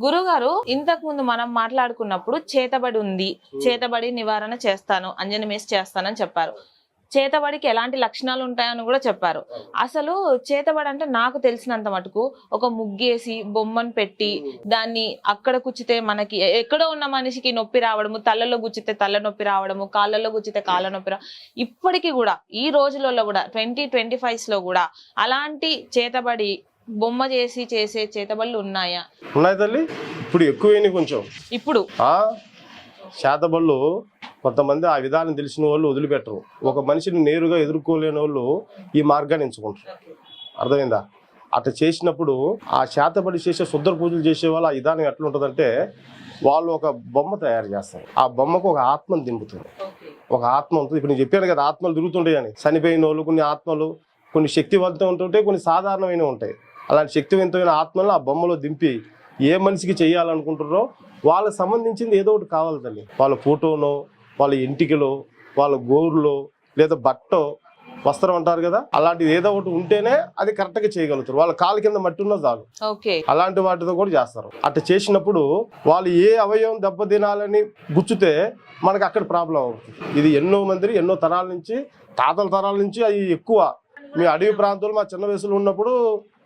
గురుగారు ఇంతకు ముందు మనం మాట్లాడుకున్నప్పుడు చేతబడి ఉంది, చేతబడి నివారణ చేస్తాను, అంజని మేస్ చేస్తానని చెప్పారు. చేతబడికి ఎలాంటి లక్షణాలు ఉంటాయని కూడా చెప్పారు. అసలు చేతబడి అంటే నాకు తెలిసినంత మటుకు ఒక ముగ్గేసి బొమ్మను పెట్టి దాన్ని అక్కడ గుచ్చితే మనకి ఎక్కడో ఉన్న మనిషికి నొప్పి రావడము, తలలో గుచ్చితే తల నొప్పి రావడము, కాళ్ళలో గుచ్చితే కాళ్ళ నొప్పి ఇప్పటికీ కూడా ఈ రోజులలో కూడా 2025 లో కూడా అలాంటి చేతబడి బొమ్మ చేసే చేతబడులు ఉన్నాయా? ఉన్నాయి తల్లి, ఇప్పుడు ఎక్కువైనా కొంచెం. ఇప్పుడు చేతబళ్ళు కొంతమంది ఆ విధానం తెలిసిన వాళ్ళు వదిలిపెట్టరు. ఒక మనిషిని నేరుగా ఎదుర్కోలేని వాళ్ళు ఈ మార్గాన్ని ఎంచుకుంటారు. అర్థమైందా? అట్లా చేసినప్పుడు ఆ చేతబడి చేసే శుద్ధ పూజలు చేసే వాళ్ళు ఆ విధానం ఎట్లా ఉంటుందంటే, వాళ్ళు ఒక బొమ్మ తయారు చేస్తారు. ఆ బొమ్మకు ఒక ఆత్మను దింపుతుంది. ఒక ఆత్మ ఉంటుంది. ఇప్పుడు నేను చెప్పాను కదా, ఆత్మలు తిరుగుతుంటాయి అని. చనిపోయిన వాళ్ళు కొన్ని ఆత్మలు, కొన్ని శక్తివంతం ఉంటుంటాయి, కొన్ని సాధారణమైనవి ఉంటాయి. అలాంటి శక్తివంతమైన ఆత్మలను ఆ బొమ్మలో దింపి ఏ మనిషికి చేయాలనుకుంటారో వాళ్ళకి సంబంధించింది ఏదో ఒకటి కావాలి తల్లి. వాళ్ళ ఫోటోనో, వాళ్ళ ఇంటికిలో, వాళ్ళ గోరులో, లేదా బట్టో, వస్త్రం అంటారు కదా, అలాంటిది ఏదో ఒకటి ఉంటేనే అది కరెక్ట్ గా చేయగలుగుతారు. వాళ్ళ కాలు కింద మట్టి ఉన్న చాలు. అలాంటి వాటితో కూడా చేస్తారు. అట్లా చేసినప్పుడు వాళ్ళు ఏ అవయవం దెబ్బతినాలని గుచ్చితే మనకు అక్కడ ప్రాబ్లం అవుతుంది. ఇది ఎన్నో మంది ఎన్నో తరాల నుంచి, తాతల తరాల నుంచి అది ఎక్కువ. మీ అడవి ప్రాంతాలు మా చిన్న వయసులో ఉన్నప్పుడు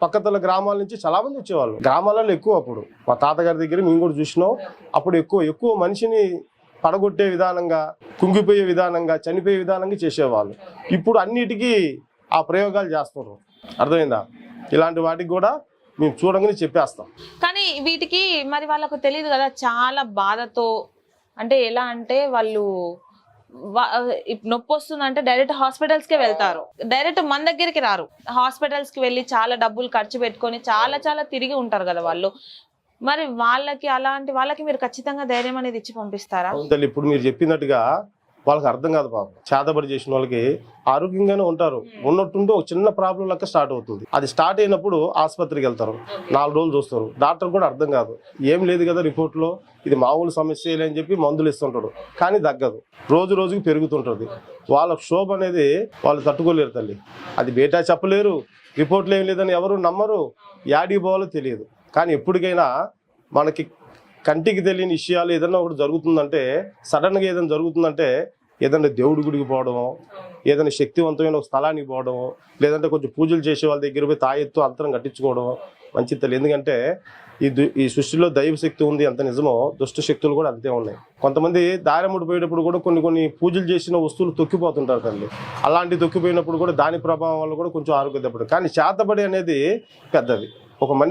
పక్కతల గ్రామాల నుంచి చాలా మంది వచ్చేవాళ్ళు. గ్రామాలలో ఎక్కువ. అప్పుడు మా తాతగారి దగ్గర మేము కూడా చూసినాం. అప్పుడు ఎక్కువ మనిషిని పడగొట్టే విధానంగా, కుంగిపోయే విధానంగా, చనిపోయే విధానంగా చేసేవాళ్ళు. ఇప్పుడు అన్నిటికీ ఆ ప్రయోగాలు చేస్తున్నారు. అర్థమైందా? ఇలాంటి వాటికి కూడా మేము చూడంగానే చెప్పేస్తాం. కానీ వీటికి మరి వాళ్ళకు తెలియదు కదా, చాలా బాధతో. అంటే ఎలా అంటే వాళ్ళు నొప్పి వస్తుందంటే డైరెక్ట్ హాస్పిటల్స్ కే వెళ్తారు, డైరెక్ట్ మన దగ్గరికి రారు. హాస్పిటల్స్ కి వెళ్ళి చాలా డబ్బులు ఖర్చు పెట్టుకొని చాలా తిరిగి ఉంటారు కదా వాళ్ళు. మరి అలాంటి వాళ్ళకి మీరు ఖచ్చితంగా ధైర్యం అనేది ఇచ్చి పంపిస్తారా? ఇప్పుడు మీరు చెప్పినట్టుగా వాళ్ళకి అర్థం కాదు పాపం. చేతబడి చేసిన వాళ్ళకి ఆరోగ్యంగానే ఉంటారు, ఉన్నట్టుండి ఒక చిన్న ప్రాబ్లం లెక్క స్టార్ట్ అవుతుంది. అది స్టార్ట్ అయినప్పుడు ఆసుపత్రికి వెళ్తారు, 4 రోజులు చూస్తారు. డాక్టర్ కూడా అర్థం కాదు, ఏం లేదు కదా రిపోర్ట్లో, ఇది మామూలు సమస్య అని చెప్పి మందులు ఇస్తుంటాడు. కానీ తగ్గదు, రోజుకి పెరుగుతుంటుంది. వాళ్ళ క్షోభ అనేది వాళ్ళు తట్టుకోలేరు తల్లి. అది బేటా చెప్పలేరు, రిపోర్ట్లు ఏం లేదని ఎవరు నమ్మరు, యాడికి పోవాలో తెలియదు. కానీ ఎప్పటికైనా మనకి కంటికి తెలియని విషయాలు ఏదైనా ఒకటి జరుగుతుందంటే, సడన్గా ఏదైనా జరుగుతుందంటే, ఏదైనా దేవుడి గుడికి పోవడమో, ఏదైనా శక్తివంతమైన ఒక స్థలానికి పోవడమో, లేదంటే కొంచెం పూజలు చేసే వాళ్ళ దగ్గర పోయి తాయెత్తు అంతరం కట్టించుకోవడమో మంచిది తల్లి. ఎందుకంటే ఈ సృష్టిలో దైవశక్తి ఉంది, అంత నిజమో దుష్ట శక్తులు కూడా అంతే ఉన్నాయి. కొంతమంది దారముడి పోయేటప్పుడు కూడా కొన్ని పూజలు చేసిన వస్తువులు తొక్కిపోతుంటారు తల్లి. అలాంటి తొక్కిపోయినప్పుడు కూడా దాని ప్రభావం వల్ల కూడా కొంచెం ఆరోగ్య దెబ్బడు. కానీ చేతబడి అనేది పెద్దది. ఒక మనిషి